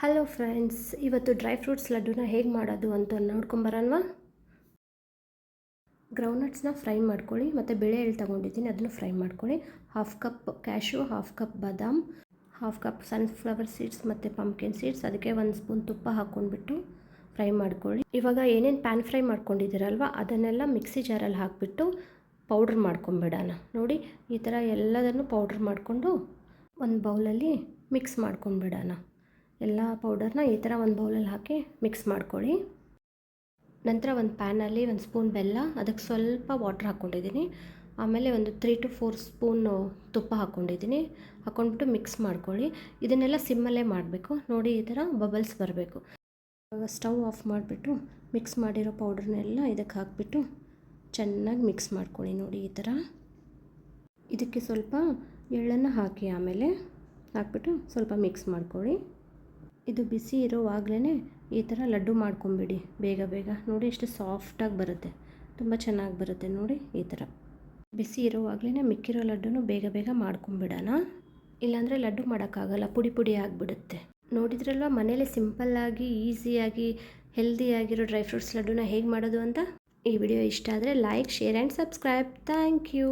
Hello friends, ಇವತ್ತು dry fruits ಲಡ್ಡುನ ಹೇಗೆ ಮಾಡೋದು ಅಂತ ನೋಡ್ಕೊಂಬರೋಣವಾ. ಗ್ರೌಂಡ್ನಟ್ಸ್ನ ಫ್ರೈ ಮಾಡ್ಕೊಳ್ಳಿ, ಮತ್ತು ಬೇಳೆ ಎಳ್ಳು ತೊಗೊಂಡಿದ್ದೀನಿ ಅದನ್ನು ಫ್ರೈ ಮಾಡ್ಕೊಳ್ಳಿ. 1/2 ಕಪ್ ಕ್ಯಾಶು, 1/2 ಕಪ್ ಬಾದಾಮ್, 1/2 ಕಪ್ ಸನ್ಫ್ಲವರ್ ಸೀಡ್ಸ್ ಮತ್ತು ಪಂಪ್ಕಿನ್ ಸೀಡ್ಸ್, ಅದಕ್ಕೆ 1 ಸ್ಪೂನ್ ತುಪ್ಪ ಹಾಕ್ಕೊಂಡ್ಬಿಟ್ಟು ಫ್ರೈ ಮಾಡ್ಕೊಳ್ಳಿ. ಇವಾಗ ಏನೇನು ಪ್ಯಾನ್ ಫ್ರೈ ಮಾಡ್ಕೊಂಡಿದ್ದೀರಲ್ವ ಅದನ್ನೆಲ್ಲ ಮಿಕ್ಸಿ ಜಾರಲ್ಲಿ ಹಾಕಿಬಿಟ್ಟು ಪೌಡ್ರ್ ಮಾಡ್ಕೊಂಬಿಡೋಣ. ನೋಡಿ, ಈ ಥರ ಎಲ್ಲದನ್ನು ಪೌಡ್ರ್ ಮಾಡಿಕೊಂಡು ಒಂದು ಬೌಲಲ್ಲಿ ಮಿಕ್ಸ್ ಮಾಡ್ಕೊಂಬಿಡೋಣ. ಎಲ್ಲ ಪೌಡರ್ನ ಈ ಥರ ಒಂದು ಬೌಲಲ್ಲಿ ಹಾಕಿ ಮಿಕ್ಸ್ ಮಾಡ್ಕೊಳ್ಳಿ. ನಂತರ ಒಂದು ಪ್ಯಾನಲ್ಲಿ 1 ಸ್ಪೂನ್ ಬೆಲ್ಲ, ಅದಕ್ಕೆ ಸ್ವಲ್ಪ ವಾಟ್ರ್ ಹಾಕ್ಕೊಂಡಿದ್ದೀನಿ. ಆಮೇಲೆ ಒಂದು 3 to 4 ಸ್ಪೂನು ತುಪ್ಪ ಹಾಕ್ಕೊಂಡಿದ್ದೀನಿ. ಹಾಕ್ಕೊಂಡ್ಬಿಟ್ಟು ಮಿಕ್ಸ್ ಮಾಡ್ಕೊಳ್ಳಿ. ಇದನ್ನೆಲ್ಲ ಸಿಮ್ಮಲ್ಲೇ ಮಾಡಬೇಕು. ನೋಡಿ, ಈ ಥರ ಬಬಲ್ಸ್ ಬರಬೇಕು. ಇವಾಗ ಸ್ಟವ್ ಆಫ್ ಮಾಡಿಬಿಟ್ಟು ಮಿಕ್ಸ್ ಮಾಡಿರೋ ಪೌಡ್ರನ್ನೆಲ್ಲ ಇದಕ್ಕೆ ಹಾಕಿಬಿಟ್ಟು ಚೆನ್ನಾಗಿ ಮಿಕ್ಸ್ ಮಾಡ್ಕೊಳ್ಳಿ. ನೋಡಿ, ಈ ಥರ ಇದಕ್ಕೆ ಸ್ವಲ್ಪ ಎಳ್ಳನ್ನು ಹಾಕಿ ಆಮೇಲೆ ಹಾಕ್ಬಿಟ್ಟು ಸ್ವಲ್ಪ ಮಿಕ್ಸ್ ಮಾಡ್ಕೊಳ್ಳಿ. ಇದು ಬಿಸಿ ಇರೋವಾಗಲೇ ಈ ಥರ ಲಡ್ಡು ಮಾಡ್ಕೊಂಬಿಡಿ ಬೇಗ. ನೋಡಿ, ಎಷ್ಟು ಸಾಫ್ಟಾಗಿ ಬರುತ್ತೆ, ತುಂಬ ಚೆನ್ನಾಗಿ ಬರುತ್ತೆ. ನೋಡಿ, ಈ ಥರ ಬಿಸಿ ಇರೋವಾಗಲೇ ಮಿಕ್ಕಿರೋ ಲಡ್ಡುನು ಬೇಗ ಮಾಡ್ಕೊಂಬಿಡೋಣ. ಇಲ್ಲಾಂದರೆ ಲಡ್ಡು ಮಾಡೋಕ್ಕಾಗಲ್ಲ, ಪುಡಿ ಆಗಿಬಿಡುತ್ತೆ. ನೋಡಿದ್ರಲ್ವ ಮನೇಲಿ ಸಿಂಪಲ್ಲಾಗಿ ಈಸಿಯಾಗಿ ಹೆಲ್ದಿಯಾಗಿರೋ ಡ್ರೈ ಫ್ರೂಟ್ಸ್ ಲಡ್ಡುನ ಹೇಗೆ ಮಾಡೋದು ಅಂತ. ಈ ವಿಡಿಯೋ ಇಷ್ಟ ಆದರೆ like, share and subscribe. Thank you.